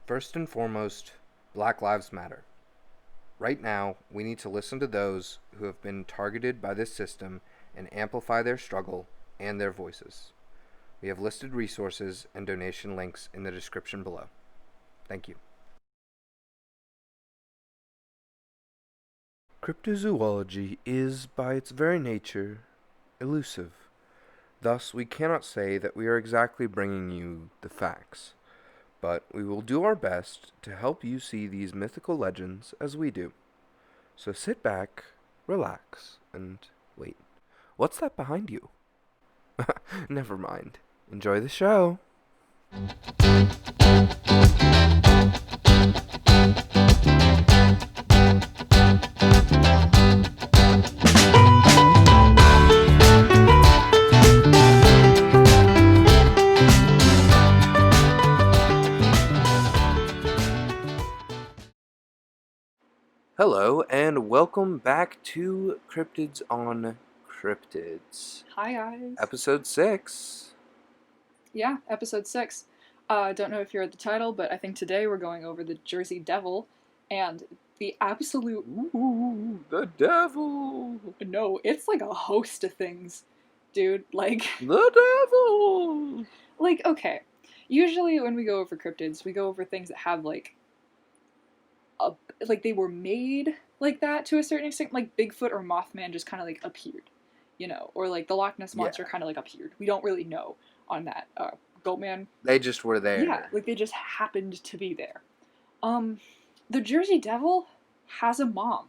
First and foremost, Black Lives Matter. Right now, we need to listen to those who have been targeted by this system and amplify their struggle and their voices. We have listed resources and donation links in the description below. Thank you. Cryptozoology is, by its very nature, elusive. Thus, we cannot say that we are exactly bringing you the facts, but we will do our best to help you see these mythical legends as we do. So sit back, relax, and wait. What's that behind you? Never mind. Enjoy the show. Hello, and welcome back to Cryptids on Cryptids. Hi guys. Episode 6. Yeah, episode 6. Don't know if you're at the title, but I think today we're going over the Jersey Devil and the absolute... Ooh, the devil! No, it's like a host of things, dude. Like... The devil! Like, okay. Usually when we go over cryptids, we go over things that have, like they were made like that to a certain extent. Like Bigfoot or Mothman just kind of, like, appeared, you know? Or, like, the Loch Ness Monster kind of, like, appeared. We don't really know on that. Goatman. They just were there. Yeah, like, they just happened to be there. The Jersey Devil has a mom.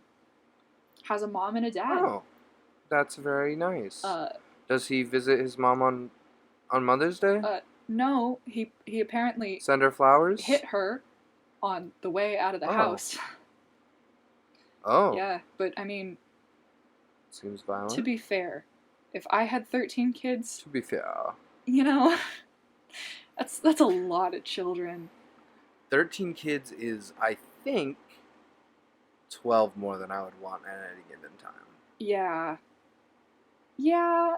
Has a mom and a dad. Oh, that's very nice. Does he visit his mom on Mother's Day? No, he apparently Send her flowers? hit her on the way out of the house. Oh. Yeah, but I mean... Seems violent. To be fair, if I had 13 kids... To be fair. You know, that's a lot of children. 13 kids is, I think, 12 more than I would want at any given time. Yeah. Yeah.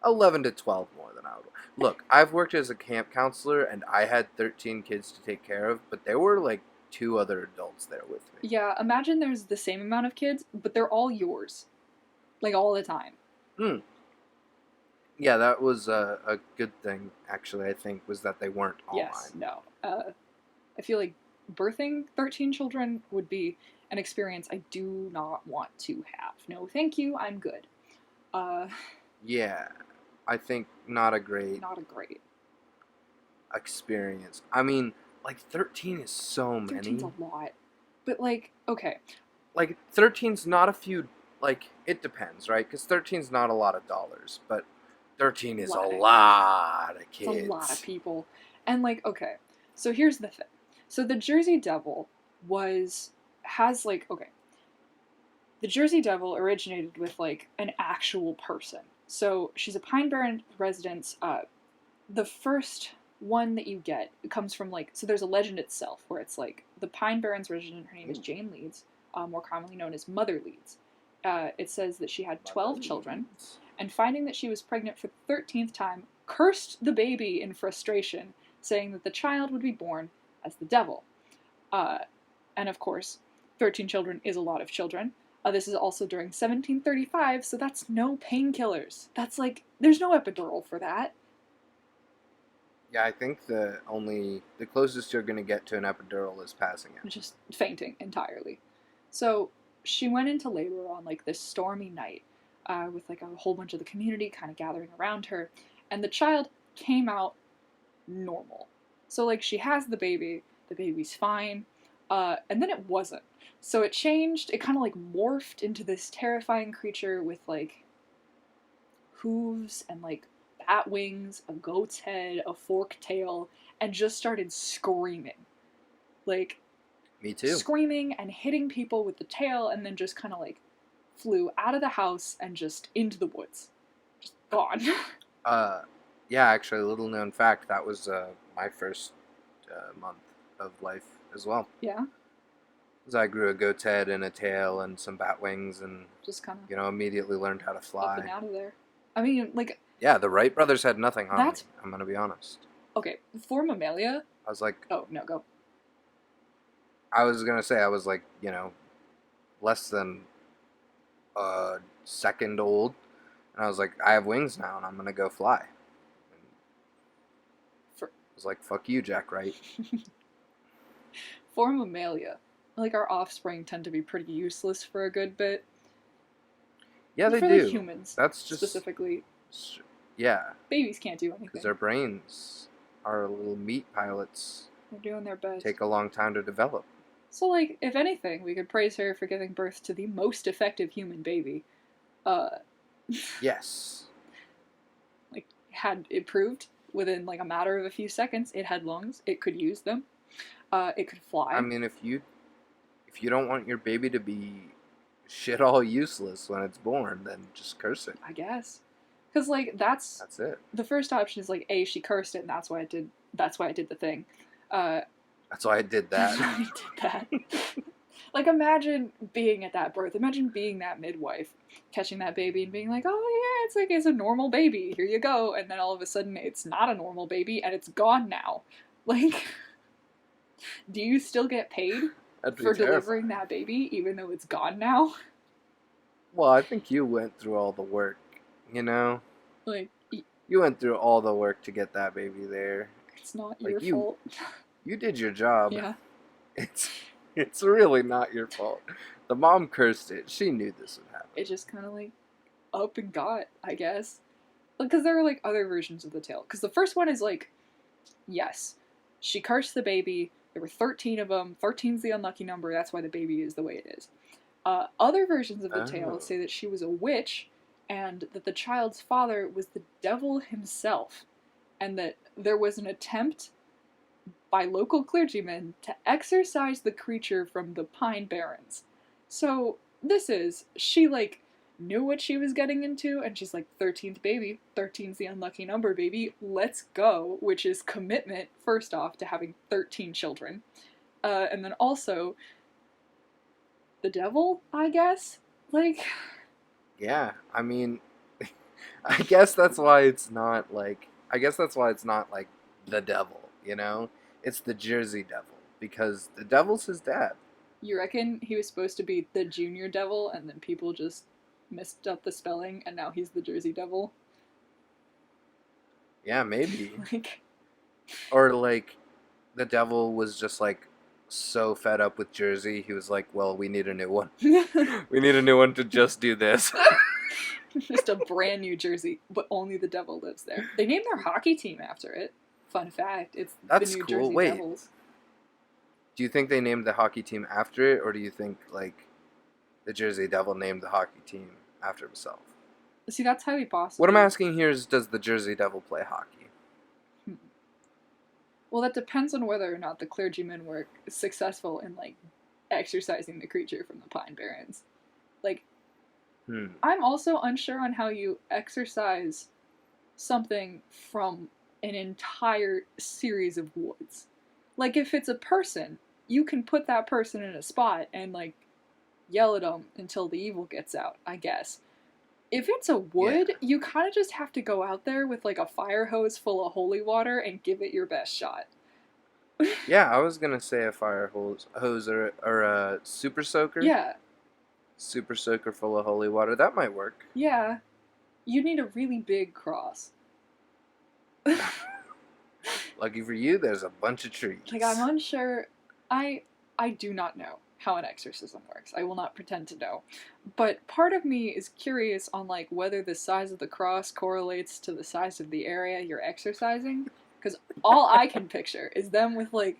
11 to 12 more than I would want. Look, I've worked as a camp counselor, and I had 13 kids to take care of, but there were, like, 2 other adults there with me. Yeah, imagine there's the same amount of kids, but they're all yours. Like, all the time. Yeah, that was a good thing, actually, I think, was that they weren't all mine. Yes, no. I feel like birthing 13 children would be an experience I do not want to have. No, thank you, I'm good. Yeah, I think not a great experience. I mean, like, 13 is so many. 13's a lot. But, like, okay. Like, 13's not a few, like, it depends, right? Because 13's not a lot of dollars, but 13 is a lot of kids. It's a lot of people. And, like, okay, so here's the thing. So the Jersey Devil the Jersey Devil originated with, like, an actual person. So she's a Pine Barren resident. The first one that you get comes from, like, so there's a legend itself where it's, like, the Pine Barrens resident, her name is Jane Leeds, more commonly known as Mother Leeds. It says that she had 12 children, and finding that she was pregnant for the 13th time, cursed the baby in frustration, saying that the child would be born as the devil. And of course, 13 children is a lot of children. This is also during 1735, so that's no painkillers. That's like, there's no epidural for that. Yeah, I think the closest you're going to get to an epidural is passing out. Just fainting entirely. So she went into labor on, like, this stormy night with, like, a whole bunch of the community kind of gathering around her, and the child came out normal. So, like, she has the baby's fine, and then it wasn't. So it changed, it kind of, like, morphed into this terrifying creature with, like, hooves and, like, bat wings, a goat's head, a forked tail, and just started screaming. Like, me too. Screaming and hitting people with the tail, and then just kind of, like, flew out of the house and just into the woods. Just gone. Yeah, actually, a little known fact, that was my first month of life as well. Yeah? Because I grew a goat's head and a tail and some bat wings and just kind of, immediately learned how to fly. Up and out of there. I mean, like... Yeah, the Wright brothers had nothing on me, I'm going to be honest. Okay, for mammalia... I was like... Oh, no, go. I was gonna say I was like, less than a second old, and I was like, I have wings now, and I'm gonna go fly. And For I was like, fuck you, Jack Wright. for mammalia, like our offspring tend to be pretty useless for a good bit. Yeah, they For like do. humans That's just specifically, yeah, babies can't do because anything. their brains are little meat pilots. They're doing their best. Take a long time to develop. So, like, if anything, we could praise her for giving birth to the most effective human baby. Uh, Yes. like, had it proved within like a matter of a few seconds, it had lungs. It could use them. It could I fly. mean, if you don't want your baby to be shit all useless when it's born, then just curse it. I guess, because like that's That's it. the first option is like a she cursed it and that's why it did. That's why it did the thing. Uh, That's why I did that. that's why it did that. Like, imagine being at that birth. Imagine being that midwife, catching that baby and being like, oh, yeah, it's a normal baby. Here you go. And then all of a sudden, it's not a normal baby and it's gone now. Like, do you still get paid That'd be for terrifying. delivering that baby even though it's gone now? Well, I think you went through all the work, you know? Like, You went through all the work to get that baby there. it's not Like, your fault. You did your job. Yeah. It's really not your fault. The mom cursed it. She knew this would happen. It just kind of like up and got, I guess. Because there are like other versions of the tale. Because the first one is like, yes, she cursed the baby. There were 13 of them. 13's the unlucky number. That's why the baby is the way it is. Other versions of the tale say that she was a witch and that the child's father was the devil himself. And that there was an attempt by local clergymen to exorcise the creature from the Pine Barrens. So she like knew what she was getting into, and she's like, 13th baby, 13's the unlucky number, baby, let's go, which is commitment, first off, to having 13 children. And then also, the devil, I guess? Like, Yeah, I mean, I guess that's why it's not like the devil, you know? It's the Jersey Devil because the devil's his dad. you reckon he was supposed to be the junior devil, and then people just messed up the spelling, and now he's the Jersey Devil? Yeah, maybe. Like, Or like the devil was just like so fed up with Jersey, he was like, "Well, we need a new one. We need a new one to just do this." just a brand new Jersey, but only the devil lives there. They named their hockey team after it. Fun fact, it's That's the New cool. Jersey Wait. Devils. Do you think they named the hockey team after it, or do you think like the Jersey Devil named the hockey team after himself? See, that's highly possible. What I'm asking here is, does the Jersey Devil play hockey? Well, that depends on whether or not the clergymen were successful in, like, exorcising the creature from the Pine Barrens. Like, I'm also unsure on how you exorcise something from an entire series of woods. Like, if it's a person, you can put that person in a spot and, like, yell at them until the evil gets out, I guess. If it's a wood, you kind of just have to go out there with, like, a fire hose full of holy water and give it your best shot. Yeah, I was gonna say a fire hose or a super soaker. Yeah. Super soaker full of holy water. That might work. Yeah. You need a really big cross. Lucky for you, there's a bunch of trees. Like, I'm unsure. I do not know how an exorcism works. I will not pretend to know. But part of me is curious on, like, whether the size of the cross correlates to the size of the area you're exorcising. Because all I can picture is them with, like,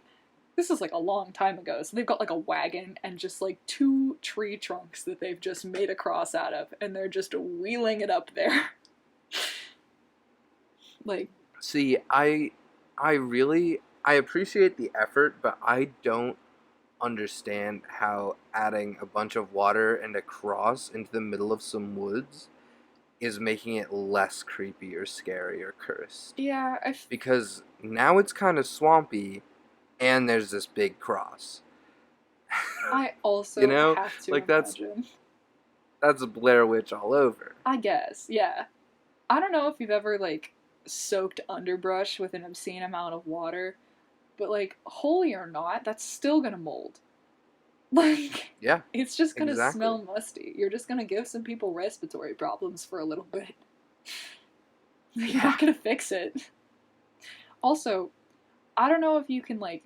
this is, like, a long time ago, so they've got, like, a wagon and just, like, 2 tree trunks that they've just made a cross out of, and they're just wheeling it up there. Like... See, I appreciate the effort, but I don't understand how adding a bunch of water and a cross into the middle of some woods is making it less creepy or scary or cursed. Yeah, because now it's kind of swampy, and there's this big cross. I also have to like imagine. That's a Blair Witch all over. I guess, yeah. I don't know if you've ever, like, soaked underbrush with an obscene amount of water, but, like, holy or not, that's still gonna mold. Like, Yeah, it's just gonna exactly. smell musty. You're just gonna give some people respiratory problems for a little bit. You're Yeah. not gonna fix it. Also, I don't know if you can, like,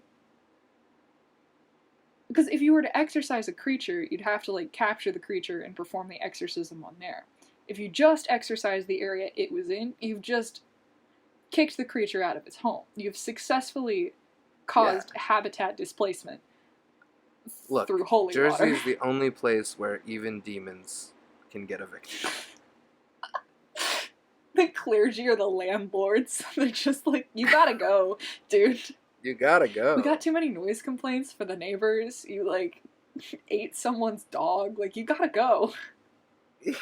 because if you were to exorcise a creature, you'd have to, like, capture the creature and perform the exorcism on there. If you just exorcise the area it was in, you've just kicked the creature out of its home. You've successfully Yeah. caused habitat displacement through Look, holy Jersey water. is the only place where even demons can get evicted. The clergy or the landlords, they're just like, you gotta go, dude. You gotta We go. got too many noise complaints for the neighbors. You, like, ate someone's dog. Like, you gotta go. You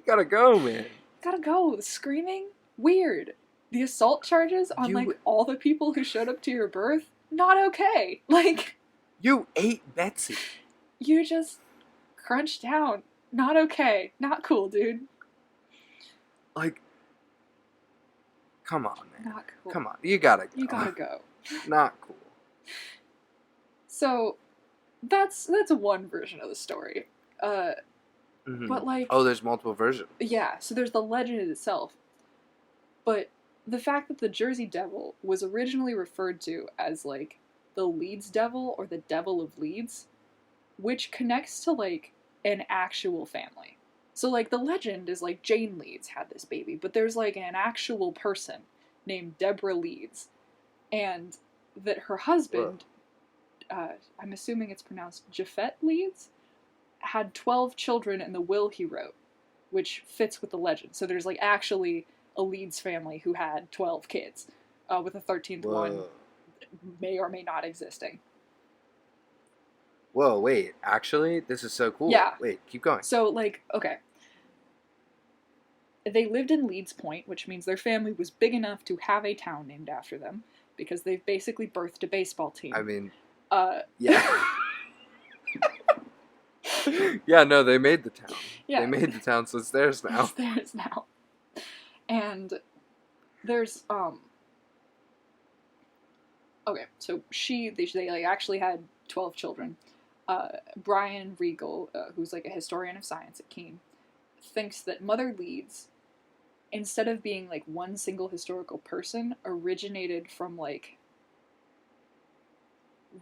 gotta go, man. Gotta go. The screaming? Weird. The assault charges on, You like, all the people who showed up to your birth? Not okay. Like, you ate Betsy. you just crunched down. Not okay. Not cool, dude. Like, come on, man. Not cool. Come on. You gotta go. You gotta go. Not cool. So, that's one version of the story. But, like, Oh, there's multiple versions. yeah, so there's the legend itself. But the fact that the Jersey Devil was originally referred to as, like, the Leeds Devil or the Devil of Leeds, which connects to, like, an actual family. So, like, the legend is, like, Jane Leeds had this baby, but there's, like, an actual person named Deborah Leeds, and that her husband, I'm assuming it's pronounced Japhet Leeds, had 12 children in the will he wrote, which fits with the legend. So there's, like, actually a Leeds family who had 12 kids, with a 13th one may or may not existing. Whoa, wait. Actually, this is so cool. Yeah. Wait, keep going. So, like, okay. They lived in Leeds Point, which means their family was big enough to have a town named after them, because they've basically birthed a baseball team. I mean, Uh, yeah. Yeah, no, they made the town. yeah. They made the town, so it's theirs now. It's theirs now. And there's, okay, so they like, actually had 12 children. Brian Regal, who's, like, a historian of science at Keene, thinks that Mother Leeds, instead of being, like, one single historical person, originated from, like,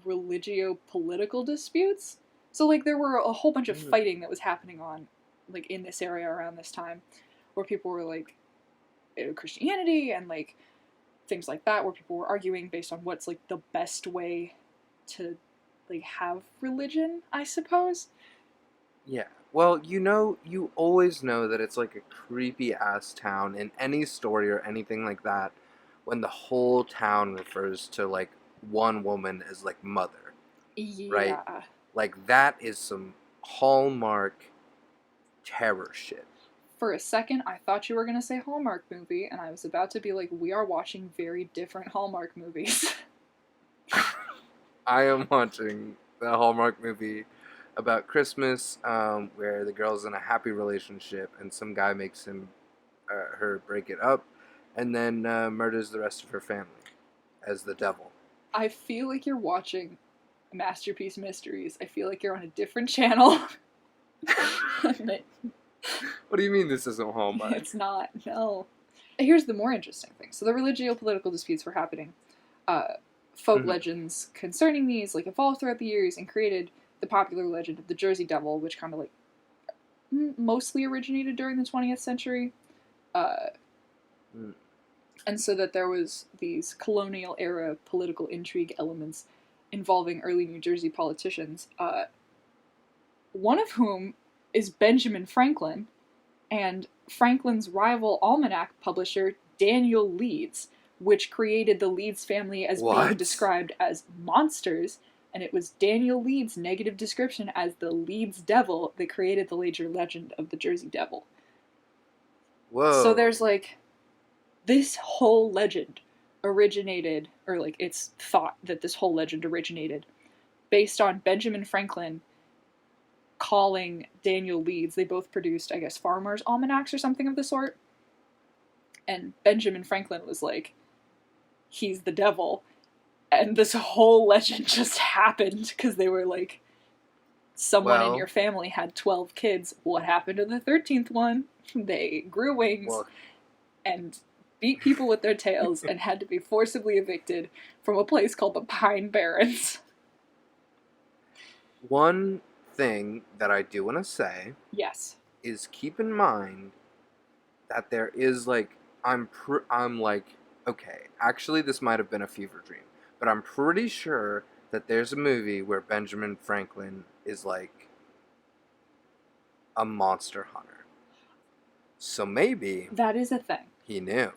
religio-political disputes. So, like, there were a whole bunch of fighting that was happening on, like, in this area around this time, where people were, like, Christianity and, like, things like that, where people were arguing based on what's, like, the best way to, like, have religion, I suppose. Yeah. Well, you always know that it's, like, a creepy-ass town in any story or anything like that when the whole town refers to, like, one woman as, like, mother. Yeah. Right? Like, that is some Hallmark terror shit. For a second, I thought you were going to say Hallmark movie, and I was about to be like, we are watching very different Hallmark movies. I am watching the Hallmark movie about Christmas, where the girl's in a happy relationship and some guy makes her break it up, and then murders the rest of her family as the devil. I feel like you're watching Masterpiece Mysteries. I feel like you're on a different channel. What do you mean this isn't Hallmark? It's not, no. Here's the more interesting thing. So the religio-political disputes were happening. Folk legends concerning these, like, evolved throughout the years and created the popular legend of the Jersey Devil, which kind of, like, mostly originated during the 20th century. And so that there was these colonial-era political intrigue elements involving early New Jersey politicians, one of whom is Benjamin Franklin, and Franklin's rival almanac publisher, Daniel Leeds, which created the Leeds family as being described as monsters, and it was Daniel Leeds' negative description as the Leeds Devil that created the later legend of the Jersey Devil. Whoa. So there's, like, this whole legend originated, or, like, it's thought that this whole legend originated based on Benjamin Franklin calling Daniel Leeds. They both produced, I guess, farmers' almanacs or something of the sort. And Benjamin Franklin was like, he's the devil. And this whole legend just happened because they were, like, someone in your Well, family had 12 kids. What happened to the 13th one? They grew wings well, and beat people with their tails and had to be forcibly evicted from a place called the Pine Barrens. one thing that I do want to say Yes. is keep in mind that there is like I'm like okay, actually this might have been a fever dream, but I'm pretty sure that there's a movie where Benjamin Franklin is like a monster hunter. So maybe That is a thing. he knew.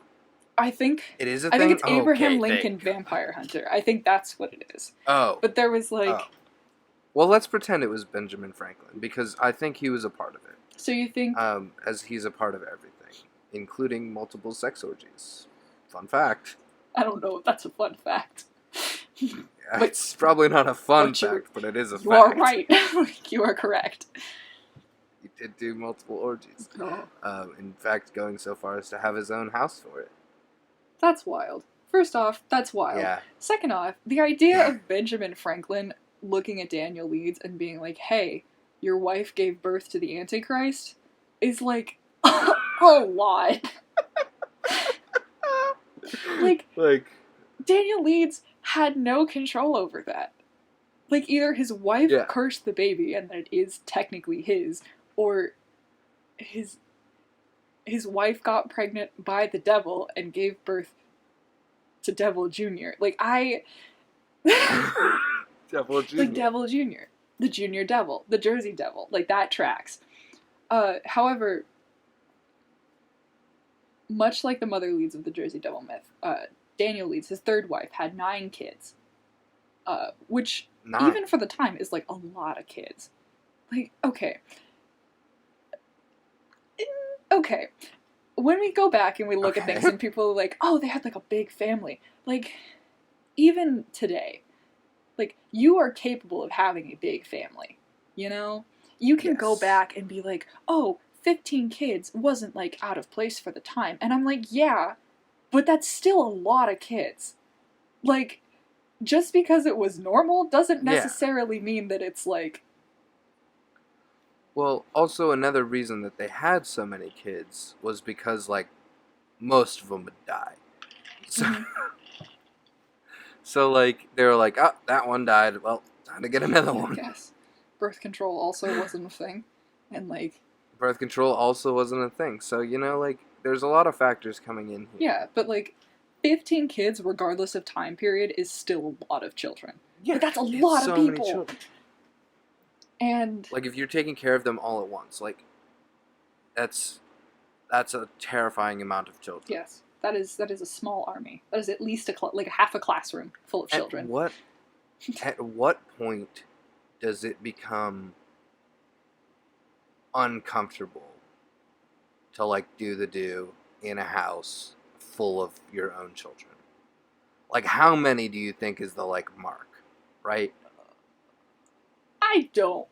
I think It is a I think thing? it's Abraham Okay, Lincoln thank God. Vampire Hunter. I think that's what it is. Oh. But there was Oh. like Well, let's pretend it was Benjamin Franklin because I think he was a part of it. so you think As he's a part of everything, including multiple sex orgies. Fun fact. I don't know if that's a fun fact. But It's probably not a fun but fact, but it is a you fact. are right. You are correct. He did do multiple orgies. Oh, In fact, going so far as to have his own house for it. that's wild. First off, that's wild. Yeah. Second off, the idea of Benjamin Franklin looking at Daniel Leeds and being like, "Hey, your wife gave birth to the Antichrist," is like a lot. Like Daniel Leeds had no control over that. Like either his wife Yeah. cursed the baby and that it is technically his, or his wife got pregnant by the devil and gave birth to Devil Jr. Devil Jr. Like Devil Jr. The Junior Devil, the Jersey Devil, like that tracks. However, much like the mother Leeds of the Jersey Devil myth, Daniel Leeds, his third wife, had 9 kids. Which, even for the time, is like a lot of kids. Like, okay. When we go back and we look at things and people are like, oh, they had like a big family. Like, even today, like, you are capable of having a big family, you know? You can go back and be like, oh, 15 kids wasn't, like, out of place for the time. And I'm like, yeah, but that's still a lot of kids. Like, just because it was normal doesn't necessarily mean that it's, like... Well, also another reason that they had so many kids was because, like, most of them would die. So, so like, they were like, oh, that one died. Well, time to get another one. Yes. Birth control also wasn't a thing. And, like... Birth control also wasn't a thing. So, you know, like, there's a lot of factors coming in here. Yeah, but, like, 15 kids, regardless of time period, is still a lot of children. Yeah, like, that's a lot of people. Many children. And... like, if you're taking care of them all at once, like, that's a terrifying amount of children. Yes. That is a small army. That is at least like a half a classroom full of children. At what point does it become uncomfortable to, like, do in a house full of your own children? Like, how many do you think is the, like, mark, right? I don't.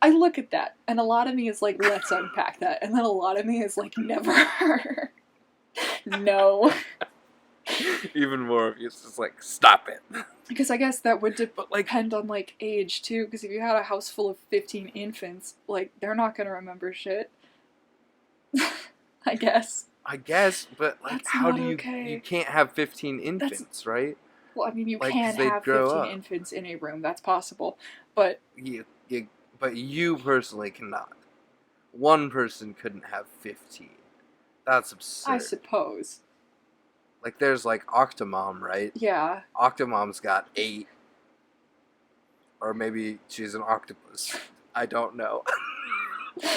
I look at that, and a lot of me is like, let's unpack that. And then a lot of me is like, never. No. Even more of you is just like, stop it. Because I guess that would depend on, like, age, too. Because if you had a house full of 15 infants, like, they're not going to remember shit. I guess, but, like, that's how not do you... okay. You can't have 15 infants, right? Well, I mean, you Like, can 'cause they'd have grow 15 up. infants in a room. That's possible. But... But you personally cannot. One person couldn't have 15. That's absurd. I suppose. Like, there's, like, Octomom, right? Yeah. Octomom's got 8. Or maybe she's an octopus. I don't know.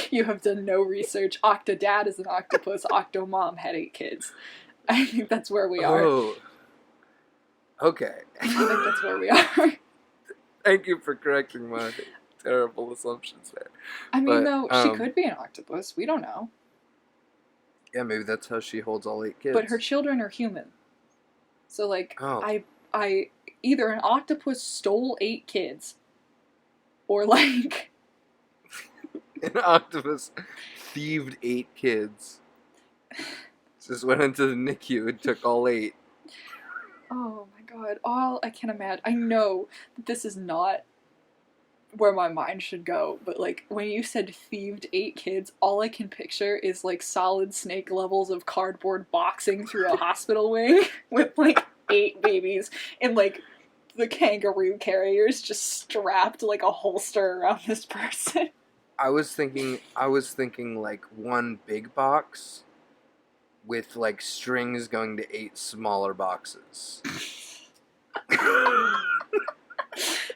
You have done no research. Octodad is an octopus. Octomom had 8 kids. I think that's where we are. Oh. Okay. I think that's where we are. Thank you for correcting my terrible assumptions there. I mean, though, she could be an octopus. We don't know. Yeah, maybe that's how she holds all 8 kids. But her children are human. So, like, oh. I either an octopus stole 8 kids, or, like... An octopus thieved 8 kids. Just went into the NICU and took all 8. Oh my god. All I can imagine. I know that this is not where my mind should go, but like when you said thieved 8 kids, all I can picture is like Solid Snake levels of cardboard boxing through a hospital wing with like 8 babies and like the kangaroo carriers just strapped like a holster around this person. I was thinking like one big box with like strings going to 8 smaller boxes.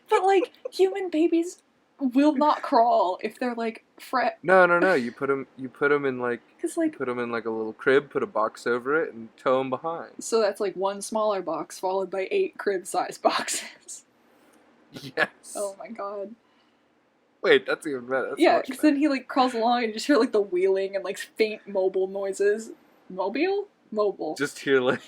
But like human babies will not crawl if they're like No. You put them in like cuz like put them in like a little crib, put a box over it, and tow them behind. so that's like one smaller box followed by 8 crib-sized boxes. Yes. Oh my god. Wait, that's even better. That's Yeah, much because better. then he like crawls along and you just hear like the wheeling and like faint mobile noises. Mobile. Just hear like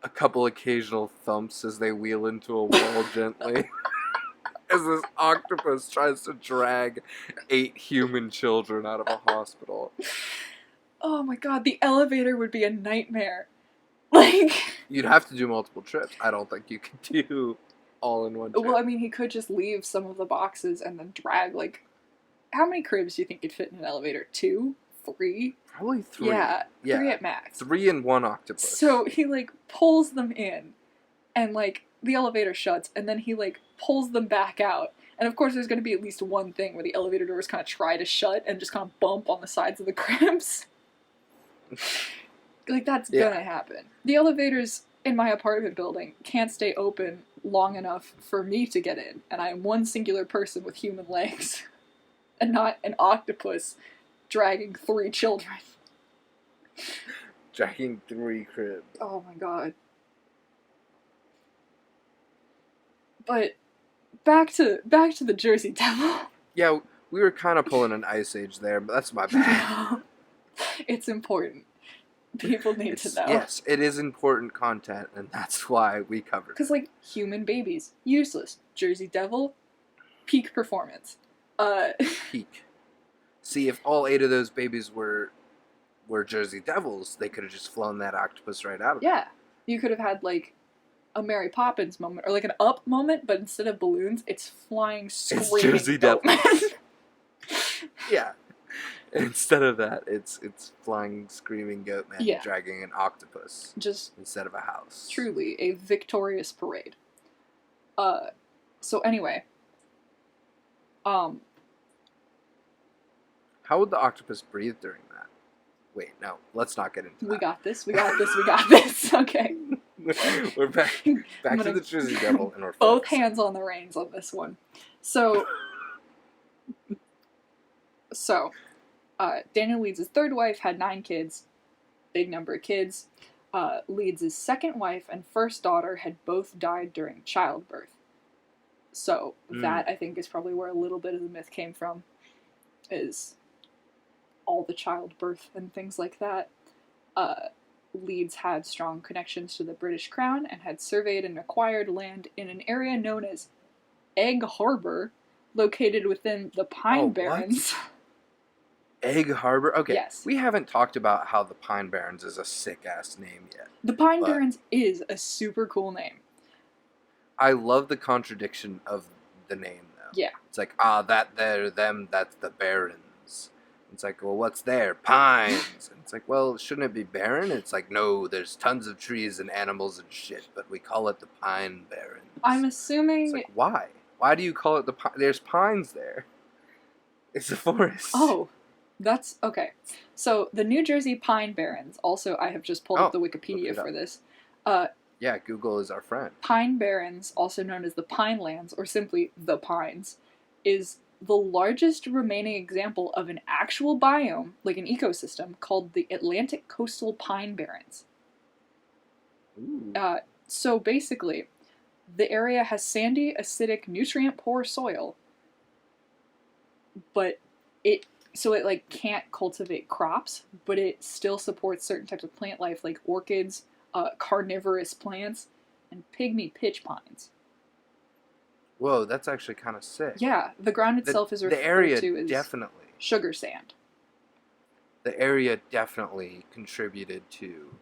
a couple occasional thumps as they wheel into a wall gently. As this octopus tries to drag 8 human children out of a hospital. Oh my god, the elevator would be a nightmare. Like, You'd have to do multiple trips. I don't think you could do all in one trip. well, I mean, he could just leave some of the boxes and then drag like, how many cribs do you think could fit in an elevator? 2, 3? Probably 3. Yeah, 3 at max. 3 and 1 octopus. So he like pulls them in, and like the elevator shuts, and then he like pulls them back out. And of course, there's going to be at least one thing where the elevator doors kind of try to shut and just kind of bump on the sides of the cribs. Like, that's gonna happen. The elevators in my apartment building can't stay open long enough for me to get in, and I am one singular person with human legs, and not an octopus dragging 3 children. Dragging 3 cribs. Oh my god. But back to the Jersey Devil. Yeah, we were kind of pulling an Ice Age there, but that's my bad. It's important. People need to know. Yes, it is important content, and that's why we covered it. Because, like, human babies, useless. Jersey Devil, peak performance. Peak. See, if all 8 of those babies were Jersey Devils, they could have just flown that octopus right out of them. Yeah. You could have had, like, a Mary Poppins moment, or like an Up moment, but instead of balloons, it's flying, screaming It's Jersey Devil. Goatmen. Yeah. Instead of that, it's flying, screaming goat man dragging an octopus Just instead of a house. Truly a victorious parade. So anyway, how would the octopus breathe during that? Wait, no, let's not get into that. We got this. Okay. We're back to the Jersey Devil, and we're both focusing. hands on the reins on this one. So Daniel Leeds' third wife had 9 kids, big number of kids. Leeds' second wife and first daughter had both died during childbirth. So that, I think, is probably where a little bit of the myth came from, is all the childbirth and things like that. Leeds had strong connections to the British Crown and had surveyed and acquired land in an area known as Egg Harbor, located within the Pine Barrens. Egg Harbor? Okay. Yes. We haven't talked about how the Pine Barrens is a sick-ass name yet. The Pine Barrens is a super cool name. I love the contradiction of the name, though. Yeah. It's like, that there, them, that's the Barrens. It's like, well, what's there? Pines. And it's like, well, shouldn't it be barren? It's like, no, there's tons of trees and animals and shit, but we call it the Pine Barrens. I'm assuming... It's like, why? Why do you call it the pine? There's pines there. It's a forest. Oh. That's okay. So the New Jersey Pine Barrens, also I have just pulled up the Wikipedia for this. Yeah, Google is our friend. Pine Barrens, also known as the Pine Lands, or simply the Pines, is the largest remaining example of an actual biome, like an ecosystem, called the Atlantic Coastal Pine Barrens. Ooh. So basically, the area has sandy, acidic, nutrient-poor soil, but it like can't cultivate crops, but it still supports certain types of plant life like orchids, carnivorous plants, and pygmy pitch pines. Whoa, that's actually kind of sick. Yeah, the ground itself is referred the area to as definitely sugar sand. The area definitely contributed to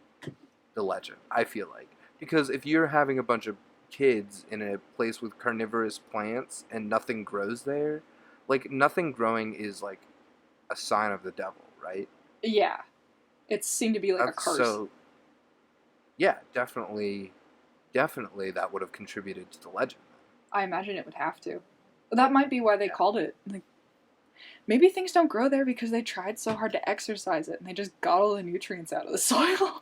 the legend, I feel like. Because if you're having a bunch of kids in a place with carnivorous plants and nothing grows there, like nothing growing is like a sign of the devil, right? Yeah. It seemed to be like a That's curse. so. Yeah, definitely that would have contributed to the legend. I imagine it would have to. That might be why they Yeah. called it. Like, maybe things don't grow there because they tried so hard to exercise it and they just got all the nutrients out of the soil.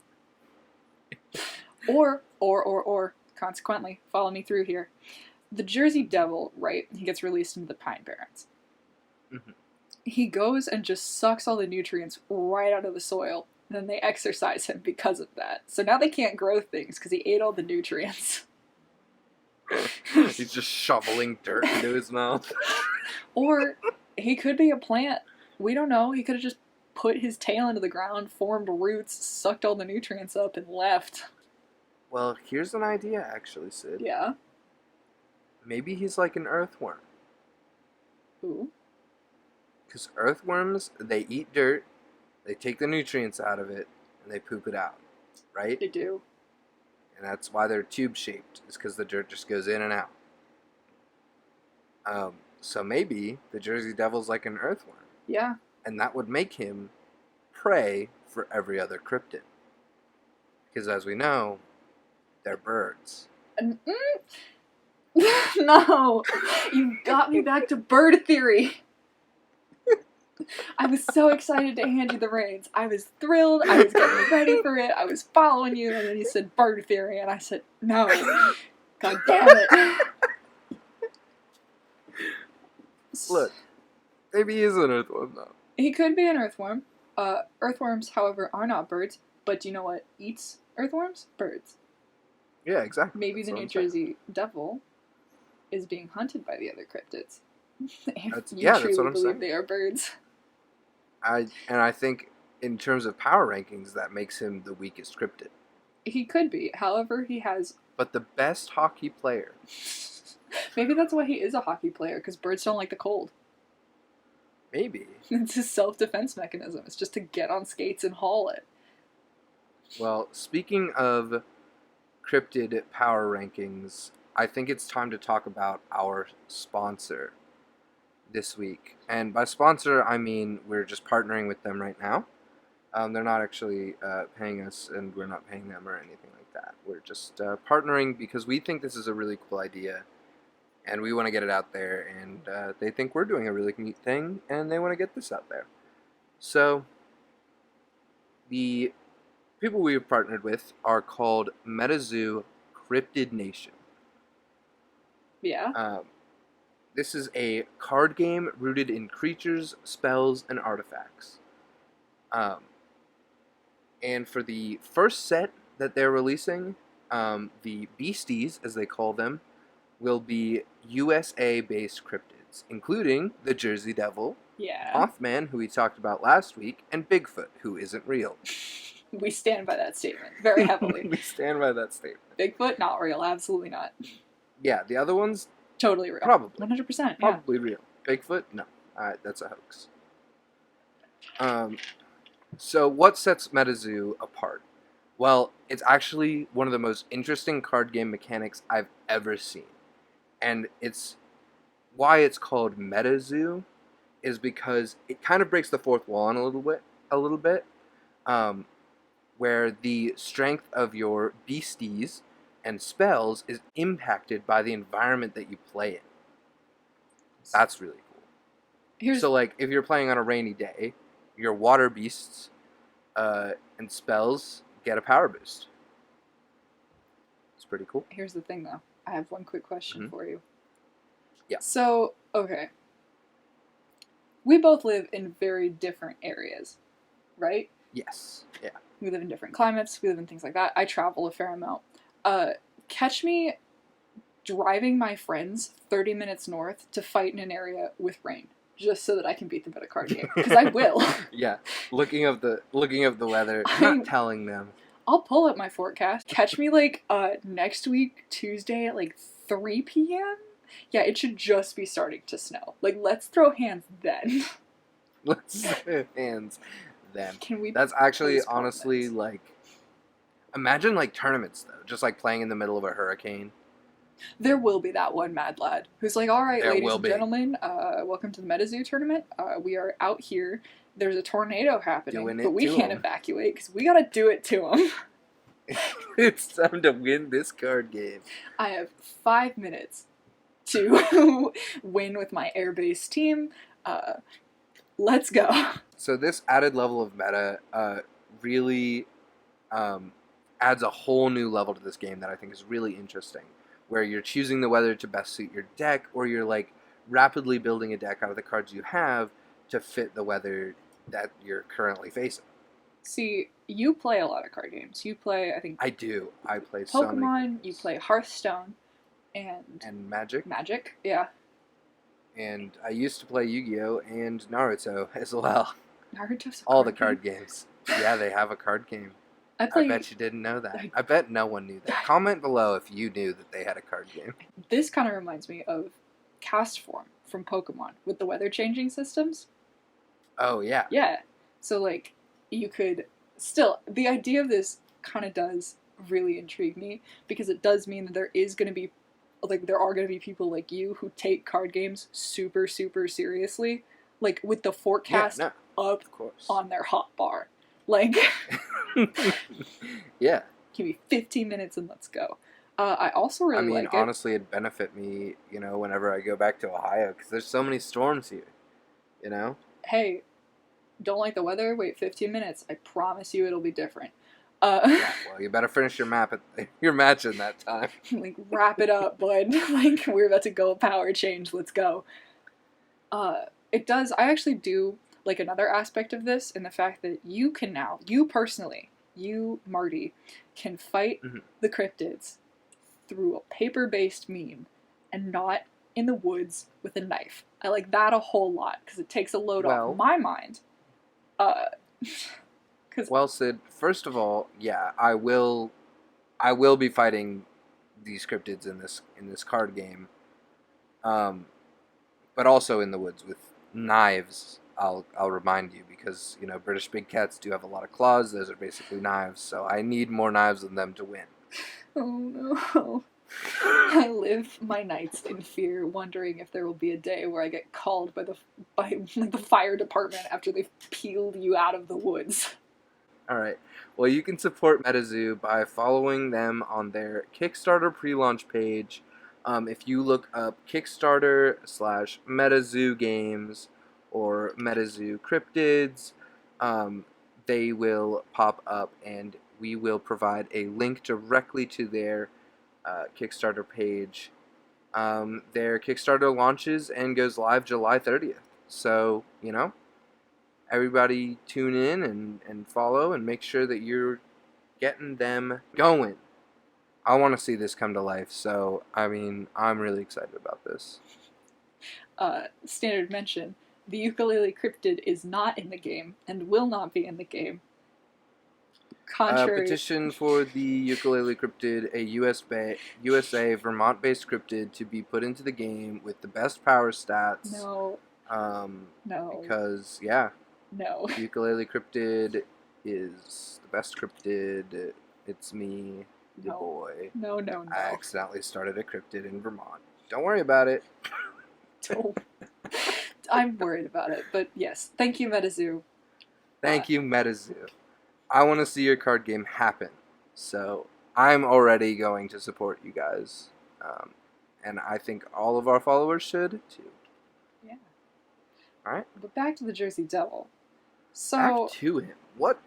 or, consequently, follow me through here. The Jersey Devil, right? He gets released into the Pine Barrens. Mm-hmm. He goes and just sucks all the nutrients right out of the soil. And then they exercise him because of that. So now they can't grow things because he ate all the nutrients. He's just shoveling dirt into his mouth. Or he could be a plant. We don't know. He could have just put his tail into the ground, formed roots, sucked all the nutrients up, and left. Well, here's an idea, actually, Sid. Yeah. Maybe he's like an earthworm. Ooh. Because earthworms, they eat dirt, they take the nutrients out of it, and they poop it out, right? They do. And that's why they're tube-shaped, is because the dirt just goes in and out. So maybe the Jersey Devil's like an earthworm. Yeah. And that would make him prey for every other cryptid. Because as we know, they're birds. No! You got me back to bird theory! I was so excited to hand you the reins. I was thrilled. I was getting ready for it. I was following you, and then you said bird theory, and I said, no. God damn it. Look, maybe he is an earthworm, though. He could be an earthworm. Earthworms, however, are not birds. But do you know what eats earthworms? Birds. Yeah, exactly. Maybe That's the what New I'm saying. Jersey Devil is being hunted by the other cryptids. That's You what truly I'm believe saying. they are birds. I think in terms of power rankings, that makes him the weakest cryptid. He could be. However, he has... But the best hockey player. Maybe that's why he is a hockey player, because birds don't like the cold. Maybe. It's his self-defense mechanism. It's just to get on skates and haul it. Well, speaking of cryptid power rankings, I think it's time to talk about our sponsor this week. And by sponsor, I mean we're just partnering with them right now. They're not actually paying us, and we're not paying them or anything like that. We're just partnering because we think this is a really cool idea, and we want to get it out there, and they think we're doing a really neat thing, and they want to get this out there. So, the people we've partnered with are called MetaZoo Cryptid Nation. Yeah. This is a card game rooted in creatures, spells, and artifacts. And for the first set that they're releasing, the Beasties, as they call them, will be USA-based cryptids, including the Jersey Devil, Yeah. Mothman, who we talked about last week, and Bigfoot, who isn't real. We stand by that statement very heavily. We stand by that statement. Bigfoot, not real. Absolutely not. Yeah, the other ones, Totally real. probably. 100%. Yeah. Probably real. Bigfoot, no. That's a hoax. So what sets MetaZoo apart? Well, it's actually one of the most interesting card game mechanics I've ever seen. And it's why it's called MetaZoo is because it kind of breaks the fourth wall in a little bit, where the strength of your beasties and spells is impacted by the environment that you play in. That's really cool. So, like, if you're playing on a rainy day, your water beasts and spells get a power boost. It's pretty cool. Here's the thing, though. I have one quick question for you. Yeah. So, okay. We both live in very different areas, right? Yes. Yeah. We live in different climates. We live in things like that. I travel a fair amount. Catch me driving my friends 30 minutes north to fight in an area with rain, just so that I can beat them at a card game. Because I will. Yeah. Looking of the weather, not telling them. I'll pull up my forecast. Catch me next week, Tuesday at 3 p.m. Yeah, it should just be starting to snow. Let's throw hands then. Let's throw hands then. Can we? That's actually postpone honestly this? imagine tournaments though, just playing in the middle of a hurricane. There will be that one mad lad who's like, all right, There ladies will and be. gentlemen, welcome to the MetaZoo tournament. We are out here. There's a tornado happening, Doing but it we to can't him. evacuate because we got to do it to him. It's time to win this card game. I have 5 minutes to win with my air-based team. Uh, let's go. So this added level of meta really adds a whole new level to this game that I think is really interesting, where you're choosing the weather to best suit your deck, or you're like rapidly building a deck out of the cards you have to fit the weather that you're currently facing. See, you play a lot of card games. You play, I think, I do. I play so many Pokemon, you games. play Hearthstone, and And Magic. Magic. Yeah. And I used to play Yu-Gi-Oh! And Naruto as well. Naruto's a All the card card games. Yeah, they have a card game. I I play. bet you didn't know that. I, I bet no one knew that. Comment below if you knew that they had a card game. this kind of reminds me of Cast Form from Pokemon with the weather changing systems. Oh, yeah. Yeah. So, like, you could still. The idea of this kind of does really intrigue me because it does mean that there is going to be. Like, there are going to be people like you who take card games super, super seriously. Like, with the Yeah, forecast no, up of course. on their hot bar. Like, Yeah. give me 15 minutes and let's go. I also I really mean, like it. honestly, it'd benefit me, whenever I go back to Ohio, because there's so many storms here, you know? Hey, don't like the weather? Wait 15 minutes. I promise you it'll be different. Yeah, well, you better finish your map at your match in that time. Like, wrap it up, bud. Like, we're about to go power change. Let's go. It does. I actually do like another aspect of this in the fact that you can now, you personally, you, Marty, can fight Mhm. the cryptids through a paper based meme and not in the woods with a knife. I like that a whole lot because it takes a load off Well, my mind. Uh, because well, Sid, first of all, yeah, I will be fighting these cryptids in this card game. But also in the woods with knives. I'll remind you because British big cats do have a lot of claws. Those are basically knives, so I need more knives than them to win. oh no. I live my nights in fear, wondering if there will be a day where I get called by the fire department after they've peeled you out of the woods. All right. Well, you can support MetaZoo by following them on their Kickstarter pre-launch page. If you look up Kickstarter/MetaZoo Games or MetaZoo Cryptids, they will pop up, and we will provide a link directly to their Kickstarter page. Their Kickstarter launches and goes live July 30th. So, everybody tune in and follow and make sure that you're getting them going. I want to see this come to life, so I mean, I'm really excited about this. Standard mention: the ukulele cryptid is not in the game and will not be in the game. Contrary. Petition for the ukulele cryptid, a USA Vermont-based cryptid, to be put into the game with the best power stats. No. No. Because yeah, No. the ukulele cryptid is the best cryptid. It's me, the No. boy. No. I accidentally started a cryptid in Vermont. Don't worry about it. Don't. I'm worried about it, but yes, thank you, MetaZoo. Thank you, MetaZoo. I want to see your card game happen, so I'm already going to support you guys, and I think all of our followers should too. Yeah. All right. But back to the Jersey Devil. So Back to him. What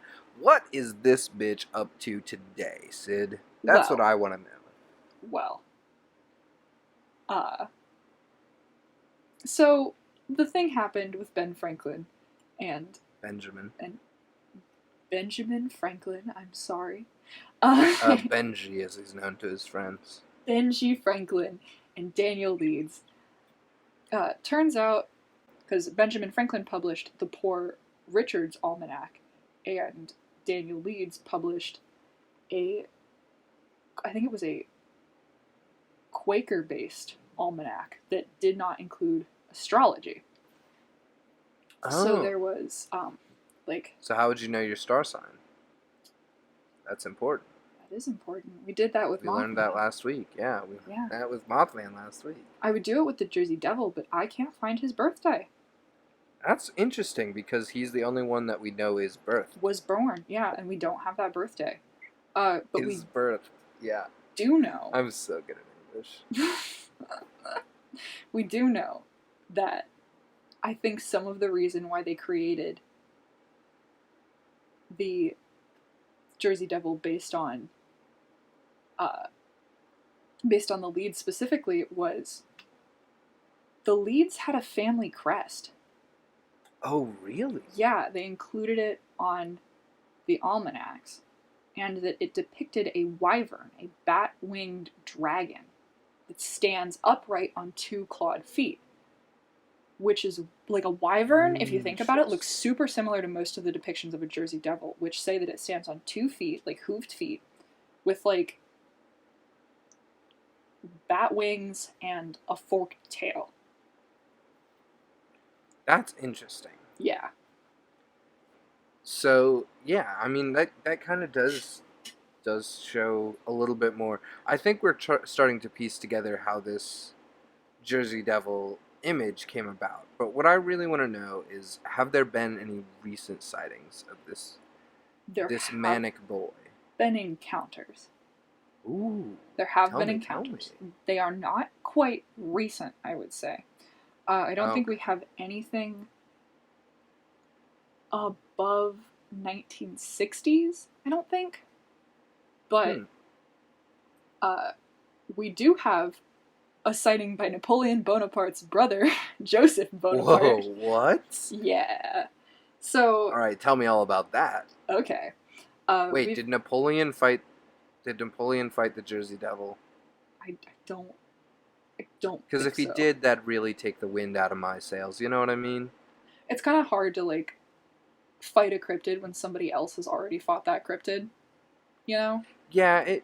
is this bitch up to today, Sid? That's well, what I want to know. well. So the thing happened with Ben Franklin and Benjamin. Benjamin Franklin. I'm sorry. Benji, as he's known to his friends. Benji Franklin and Daniel Leeds. Turns out, because Benjamin Franklin published the Poor Richard's Almanac, and Daniel Leeds published I think it was a Quaker-based almanac that did not include astrology. Oh. So there was, So how would you know your star sign? That's important. That is important. We did that with We Mothman. learned that last week. Yeah, we Yeah. that with Mothman last week. I would do it with the Jersey Devil, but I can't find his birthday. That's interesting because he's the only one that we know is birth. Was born, yeah, and we don't have that birthday. But Is birth. Yeah. we do know. I'm so good at English. We do know that I think some of the reason why they created the Jersey Devil based on the Leeds specifically was the Leeds had a family crest. Oh, really? Yeah, they included it on the almanacs, and that it depicted a wyvern, a bat-winged dragon, that stands upright on two clawed feet, which is like a wyvern, if you think about it, looks super similar to most of the depictions of a Jersey Devil, which say that it stands on 2 feet, like hoofed feet, with like bat wings and a forked tail. That's interesting. Yeah. So yeah, I mean that kind of does show a little bit more. I think we're starting to piece together how this Jersey Devil image came about. But what I really want to know is, have there been any recent sightings of this manic boy? Been encounters. Ooh. There have been encounters. They are not quite recent, I would say. I don't think we have anything above 1960s, I don't think. But we do have a sighting by Napoleon Bonaparte's brother, Joseph Bonaparte. Whoa, what? Yeah. So... Alright, tell me all about that. Okay. Wait, did Napoleon fight the Jersey Devil? I don't Because if he did, that'd really take the wind out of my sails. You know what I mean? It's kind of hard to, like, fight a cryptid when somebody else has already fought that cryptid. You know? Yeah,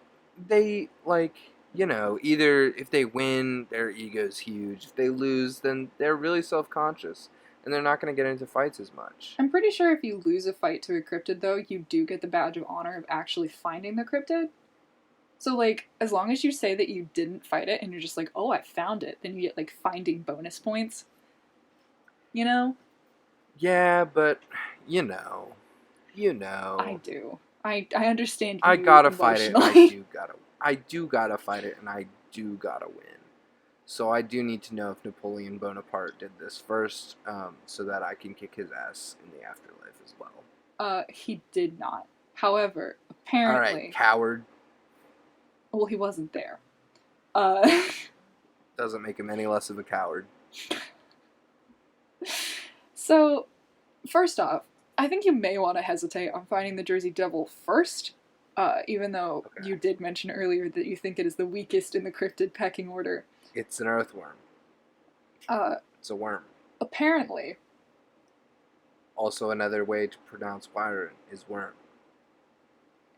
either if they win, their ego's huge. If they lose, then they're really self-conscious. And they're not going to get into fights as much. I'm pretty sure if you lose a fight to a cryptid, though, you do get the badge of honor of actually finding the cryptid. So, like, as long as you say that you didn't fight it and you're just like, oh, I found it, then you get, like, finding bonus points. You know? Yeah, but, you know. I do. I understand you I gotta fight it, and I do gotta fight it, and I do gotta win. So I do need to know if Napoleon Bonaparte did this first, so that I can kick his ass in the afterlife as well. He did not. However, apparently... Alright, coward. Well, he wasn't there. Doesn't make him any less of a coward. So, first off, I think you may want to hesitate on finding the Jersey Devil first, even though you did mention earlier that you think it is the weakest in the cryptid pecking order. It's an earthworm. It's a worm. Apparently. Also, another way to pronounce wyvern is worm.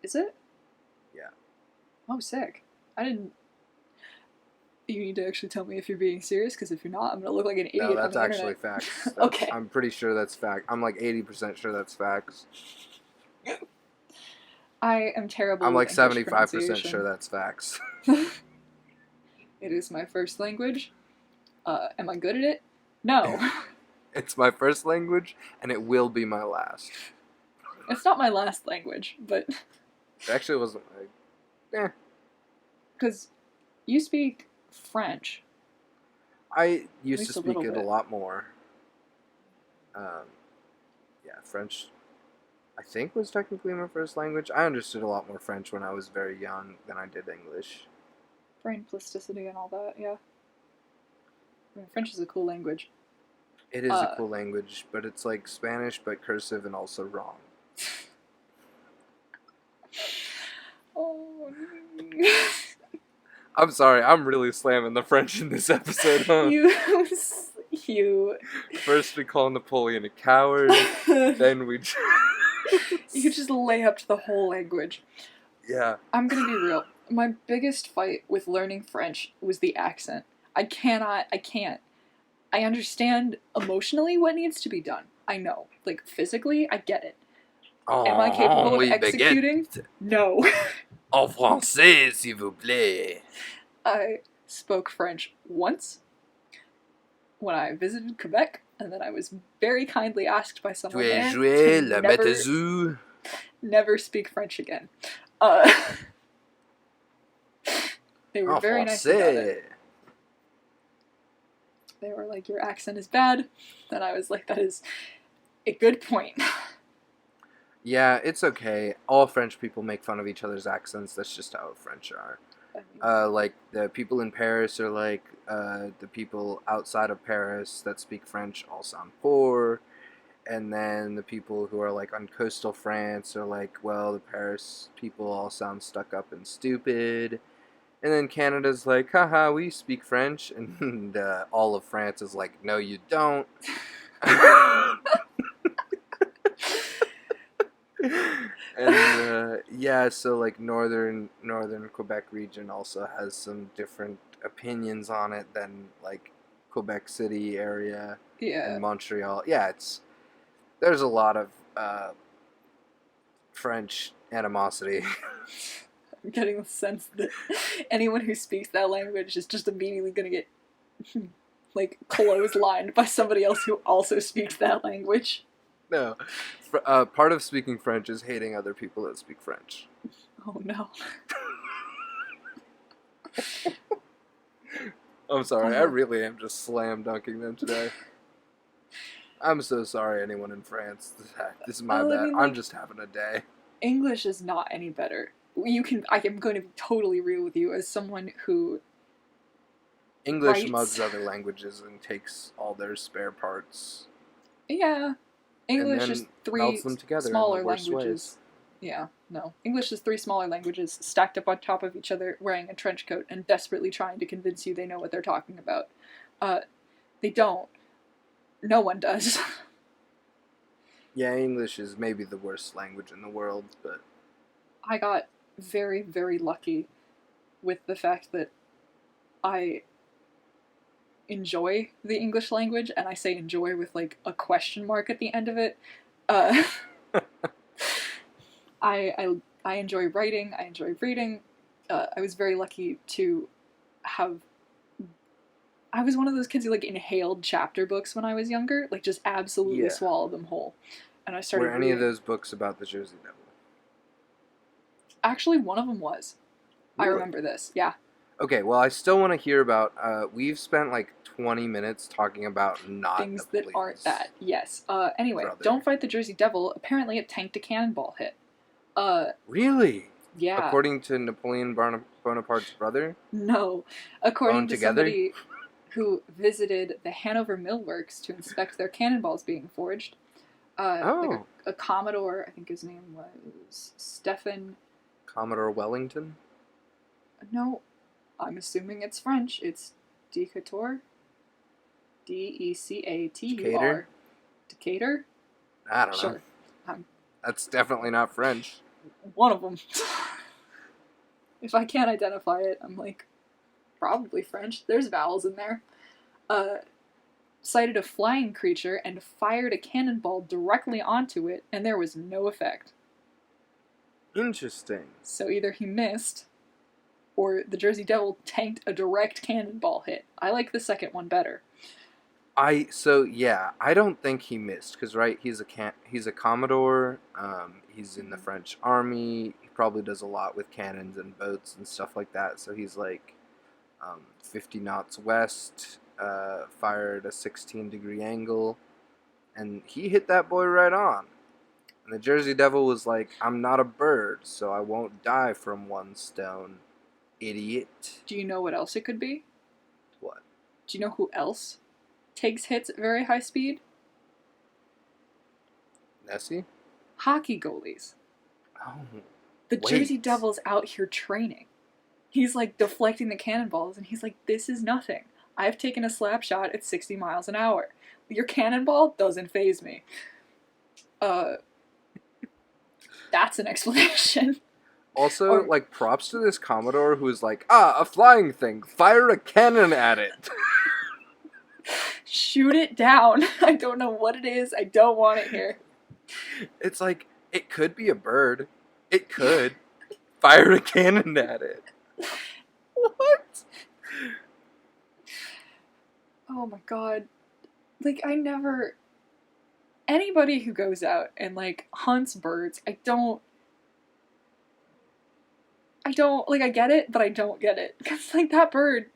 Is it? Yeah. Oh, sick. I didn't... You need to actually tell me if you're being serious, because if you're not, I'm going to look like an idiot. No, that's on the actually internet. facts. Okay. I'm pretty sure that's fact. I'm like 80% sure that's facts. I am terrible. I'm like with English 75% sure that's facts. It is my first language. Am I good at it? No. It's my first language, and it will be my last. It's not my last language, but... It actually wasn't like... Because you speak French. I used to At least a speak little it a bit. lot more. Yeah, French, I think, was technically my first language. I understood a lot more French when I was very young than I did English. Brain plasticity and all that, yeah. I mean, French is a cool language. It is a cool language, but it's like Spanish, but cursive and also wrong. Oh, I'm sorry, I'm really slamming the French in this episode, huh? you... First we call Napoleon a coward, then we... You just lay up to the whole language. Yeah. I'm gonna be real. My biggest fight with learning French was the accent. I can't. I understand emotionally what needs to be done. I know. Like, physically, I get it. Am I capable of executing? No. En français, s'il vous plaît. I spoke French once when I visited Quebec, and then I was very kindly asked by Tu someone as there joué to la MetaZoo? never speak French again. Uh, they were En very nice about it. français. They were like, your accent is bad. And I was like, that is a good point. Yeah, it's okay. All French people make fun of each other's accents. That's just how French are. I mean, Like the people in Paris are like the people outside of Paris that speak French all sound poor, and then the people who are like on coastal France are like, well, the Paris people all sound stuck up and stupid, and then Canada's like, haha, we speak French, and all of France is like, no, you don't. And yeah, so like northern Quebec region also has some different opinions on it than like Quebec City area yeah. and Montreal. Yeah, there's a lot of French animosity. I'm getting the sense that anyone who speaks that language is just immediately going to get like clotheslined by somebody else who also speaks that language. No, part of speaking French is hating other people that speak French. Oh no. I'm sorry, I really am just slam dunking them today. I'm so sorry, anyone in France. This is my Well, I bad. mean, I'm like, just having a day. English is not any better. I am going to be totally real with you as someone who English writes. mugs other languages and takes all their spare parts Yeah. English and is then three melts them together smaller in the worst languages. ways. Yeah, no. English is three smaller languages stacked up on top of each other, wearing a trench coat and desperately trying to convince you they know what they're talking about. They don't. No one does. Yeah, English is maybe the worst language in the world, but I got very, very lucky with the fact that I enjoy the English language, and I say enjoy with like a question mark at the end of it. Uh, I enjoy writing. I enjoy reading. I was very lucky to have. I was one of those kids who like inhaled chapter books when I was younger, like just absolutely yeah. swallowed them whole. And I started Were any reading. of those books about the Jersey Devil? Actually, one of them was. Really? I remember this. Yeah. Okay, well, I still want to hear about. We've spent like 20 minutes talking about not Things Napoleon's that aren't that. Yes. Anyway, brother. Don't Fight the Jersey Devil. Apparently, it tanked a cannonball hit. Really? Yeah. According to Napoleon Bonaparte's brother? No. According Bone to together? somebody who visited the Hanover Mill Works to inspect their cannonballs being forged, like a Commodore, I think his name was Stefan. Commodore Wellington? No, I'm assuming it's French. It's Decatur. Decatur. Decatur? I don't know. Sure. That's definitely not French. One of them. If I can't identify it, I'm like, probably French. There's vowels in there. Sighted a flying creature and fired a cannonball directly onto it, and there was no effect. Interesting. So either he missed, or the Jersey Devil tanked a direct cannonball hit. I like the second one better. I don't think he missed because right, he's a Commodore. He's in the French army. He probably does a lot with cannons and boats and stuff like that. So he's like 50 knots west, fired a 16-degree angle, and he hit that boy right on. And the Jersey Devil was like, "I'm not a bird, so I won't die from one stone, idiot." Do you know what else it could be? What? Do you know who else takes hits at very high speed? Nessie? Hockey goalies. Oh. The Wait. Jersey Devil's out here training. He's like deflecting the cannonballs, and he's like, this is nothing. I've taken a slap shot at 60 miles an hour. Your cannonball doesn't faze me. That's an explanation. Also, like, props to this Commodore who's like, a flying thing, fire a cannon at it. Shoot it down. I don't know what it is. I don't want it here. It's like, it could be a bird. It could. Fire a cannon at it. What? Oh my god. Like, I never. Anybody who goes out and, like, hunts birds, I don't. Like, I get it, but I don't get it. Because, like, that bird,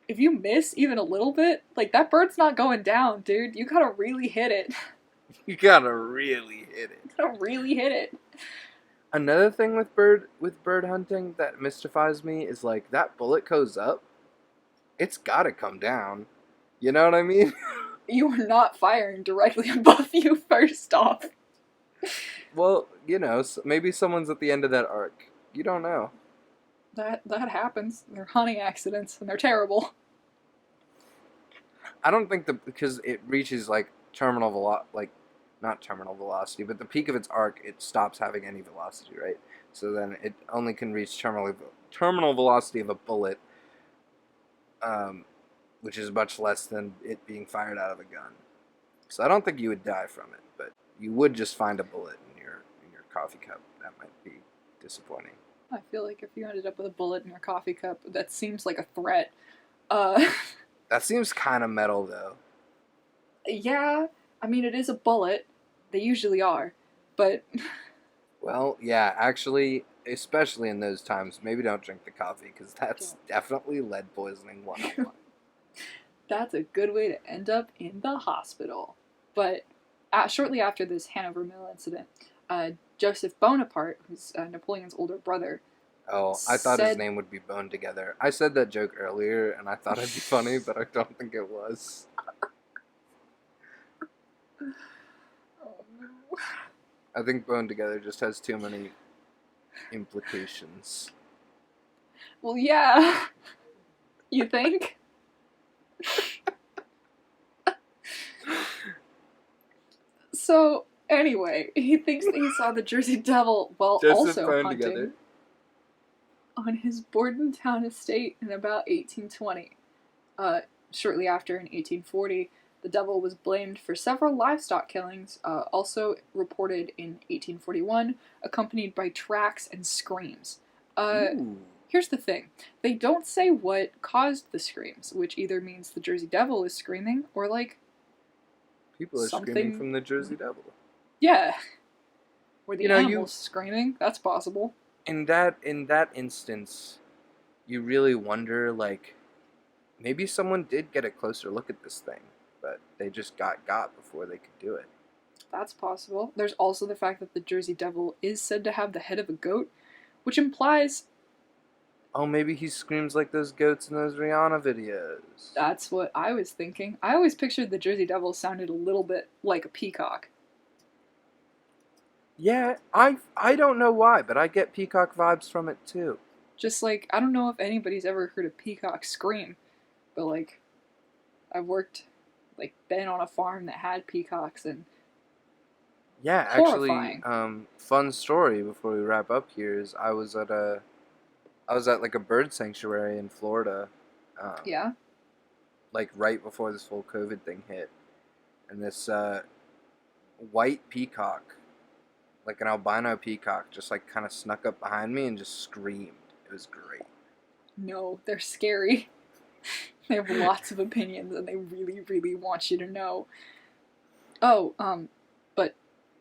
if you miss even a little bit, like, that bird's not going down, dude. You gotta really hit it. You gotta really hit it. You gotta really hit it. Another thing with bird hunting that mystifies me is like that bullet goes up, it's gotta come down. You know what I mean? You are not firing directly above you, first off. Well, you know, maybe someone's at the end of that arc. You don't know. That happens. They're hunting accidents, and they're terrible. I don't think because it reaches like not terminal velocity, but the peak of its arc, it stops having any velocity, right? So then it only can reach terminal velocity of a bullet, which is much less than it being fired out of a gun. So I don't think you would die from it, but you would just find a bullet in your coffee cup. That might be disappointing. I feel like if you ended up with a bullet in your coffee cup, that seems like a threat. That seems kind of metal, though. Yeah, I mean, it is a bullet. They usually are, but... Well, yeah, actually, especially in those times, maybe don't drink the coffee, because that's definitely lead poisoning 101. That's a good way to end up in the hospital. But shortly after this Hanover Mill incident, Joseph Bonaparte, who's Napoleon's older brother... Oh, I thought his name would be Bone Together. I said that joke earlier, and I thought it'd be funny, but I don't think it was. Oh, no. I think Bone Together just has too many implications. Well, yeah. You think? So, anyway, he thinks that he saw the Jersey Devil while Joseph also Bone hunting Together. on his Bordentown estate in about 1820. Shortly after, in 1840, the devil was blamed for several livestock killings, also reported in 1841, accompanied by tracks and screams. Here's the thing. They don't say what caused the screams, which either means the Jersey Devil is screaming, or, like, people are screaming from the Jersey Devil. Yeah. Or the animals screaming. That's possible. In that instance, you really wonder, like, maybe someone did get a closer look at this thing, but they just got before they could do it. That's possible. There's also the fact that the Jersey Devil is said to have the head of a goat, which implies... Oh, maybe he screams like those goats in those Rihanna videos. That's what I was thinking. I always pictured the Jersey Devil sounded a little bit like a peacock. Yeah, I don't know why, but I get peacock vibes from it too. Just like, I don't know if anybody's ever heard a peacock scream, but like, I've been on a farm that had peacocks, and yeah, horrifying. Actually, fun story before we wrap up here is I was at like a bird sanctuary in Florida. Yeah? Like right before this whole COVID thing hit. And this white peacock, like an albino peacock, just like kind of snuck up behind me and just screamed. It was great. No, they're scary. They have lots of opinions and they really, really want you to know. Oh, but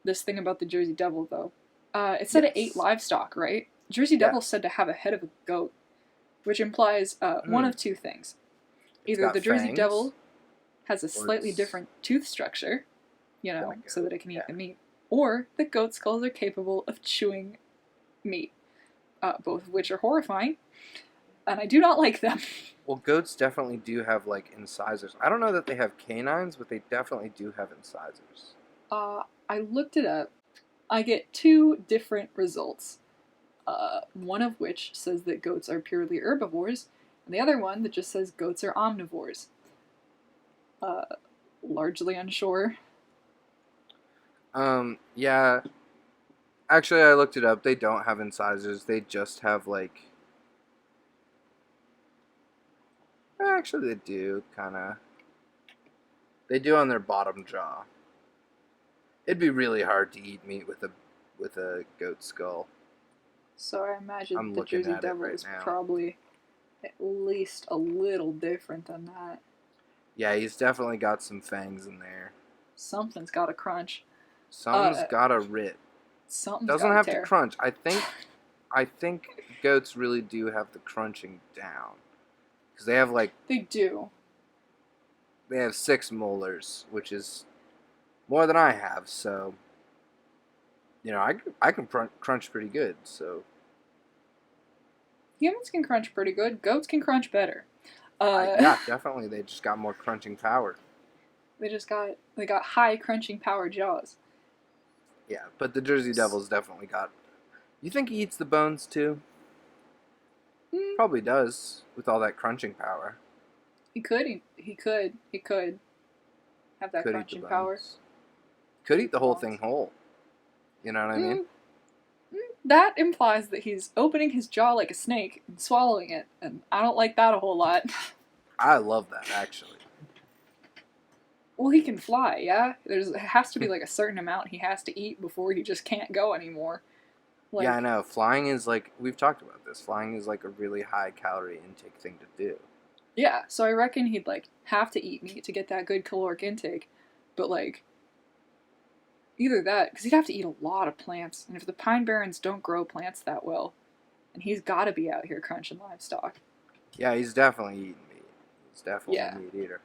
this thing about the Jersey Devil, though. It said it ate livestock, right? Jersey Devil's said to have a head of a goat, which implies one of two things. Either the Jersey Devil has a slightly different tooth structure, so that it can eat the meat, or the goat skulls are capable of chewing meat, both of which are horrifying, and I do not like them. Well, goats definitely do have, like, incisors. I don't know that they have canines, but they definitely do have incisors. I looked it up. I get two different results. One of which says that goats are purely herbivores, and the other one that just says goats are omnivores. Largely unsure. Yeah. Actually, I looked it up. They don't have incisors. They just have, like... Actually, they do, kind of. They do on their bottom jaw. It'd be really hard to eat meat with a goat skull. So I imagine I'm the looking Jersey at it Devil right is now. probably at least a little different than that. Yeah, he's definitely got some fangs in there. Something's got to crunch. Some's Uh, got a rip. something's got Doesn't to have to tear. crunch. I think goats really do have the crunching down. Because they have like They do. they have 6 molars, which is more than I have. So I can crunch pretty good. So Humans can crunch pretty good. Goats can crunch better. yeah, definitely they just got more crunching power. they got high crunching power jaws. Yeah, but the Jersey Devil's definitely got. You think he eats the bones too? Mm, Probably does with all that crunching power. he could have that Could eat the crunching power. bones. Could Could eat eat the the whole bones. thing whole. You know what I mean? Mm, that implies that he's opening his jaw like a snake and swallowing it, and I don't like that a whole lot. I love that actually. Well, he can fly, yeah? It has to be like a certain amount he has to eat before he just can't go anymore. Yeah, I Like, know. Flying is like we've talked about this. Flying is like a really high calorie intake thing to do. yeah, so I reckon he'd like have to eat meat to get that good caloric intake, but like either that, because he'd have to eat a lot of plants, and if the Pine Barrens don't grow plants that well, then he's got to be out here crunching livestock. Yeah, he's definitely eating meat. He's definitely Yeah. a meat eater.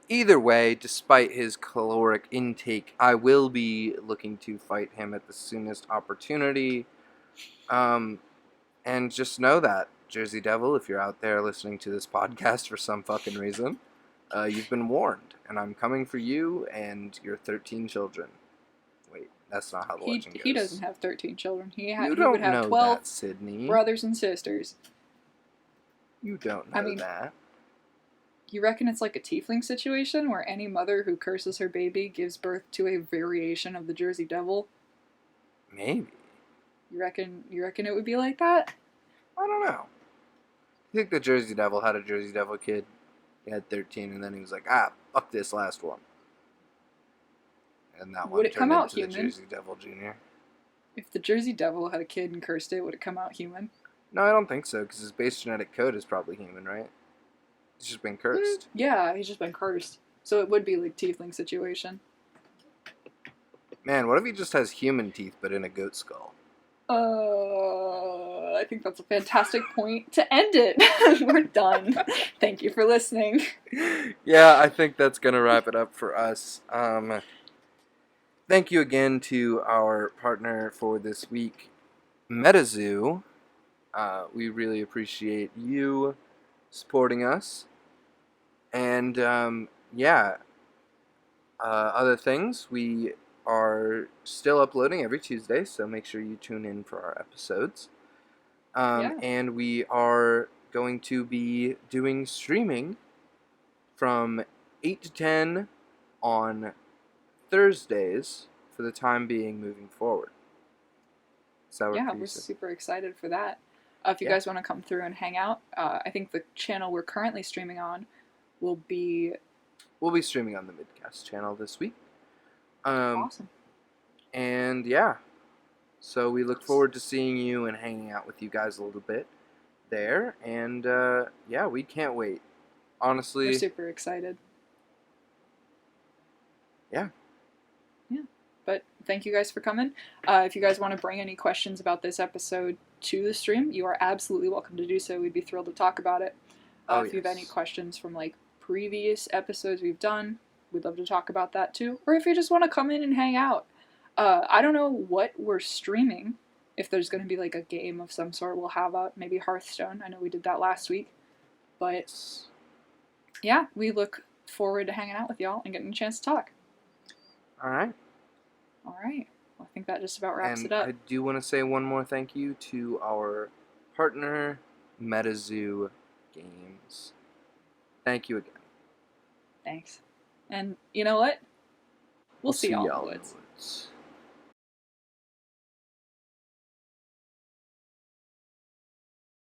Either way, despite his caloric intake, I will be looking to fight him at the soonest opportunity. And just know that, Jersey Devil, if you're out there listening to this podcast for some fucking reason, you've been warned, and I'm coming for you and your 13 children. Wait, that's not how the legend goes. He doesn't have 13 children. You He would don't have know 12 that, Sydney. brothers and sisters. You don't I know mean, that. you reckon it's like a tiefling situation where any mother who curses her baby gives birth to a variation of the Jersey Devil? Maybe. You reckon it would be like that? I don't know. I think the Jersey Devil had a Jersey Devil kid. He had 13, and then he was like, fuck this last one. And that Would one it come turned out into the human? Jersey Devil Jr. If the Jersey Devil had a kid and cursed it, would it come out human? No, I don't think so, because his base genetic code is probably human, right? He's just been cursed. Yeah, he's just been cursed. So it would be like tiefling situation. Man, what if he just has human teeth, but in a goat skull? I think that's a fantastic point to end it. We're done. Thank you for listening. Yeah, I think that's going to wrap it up for us. Thank you again to our partner for this week, MetaZoo. We really appreciate you supporting us. And, other things, we are still uploading every Tuesday, so make sure you tune in for our episodes. And we are going to be doing streaming from 8 to 10 on Thursdays for the time being moving forward. So Yeah, we're super excited for that. If you guys want to come through and hang out, I think the channel we're currently streaming on will be... We'll be streaming on the Midcast channel this week. Awesome. And yeah, so we look forward to seeing you and hanging out with you guys a little bit there. And yeah, we can't wait. Honestly, we're super excited. Yeah. But thank you guys for coming. If you guys want to bring any questions about this episode to the stream, you are absolutely welcome to do so. We'd be thrilled to talk about it. If you have any questions from like previous episodes we've done, we'd love to talk about that too. Or if you just want to come in and hang out. I don't know what we're streaming. If there's going to be like a game of some sort, we'll have maybe Hearthstone. I know we did that last week. But yeah, we look forward to hanging out with y'all and getting a chance to talk. All right. Well, I think that just about wraps it up. I do want to say one more thank you to our partner, MetaZoo Games. Thank you again. Thanks. And you know what? We'll see y'all in the woods.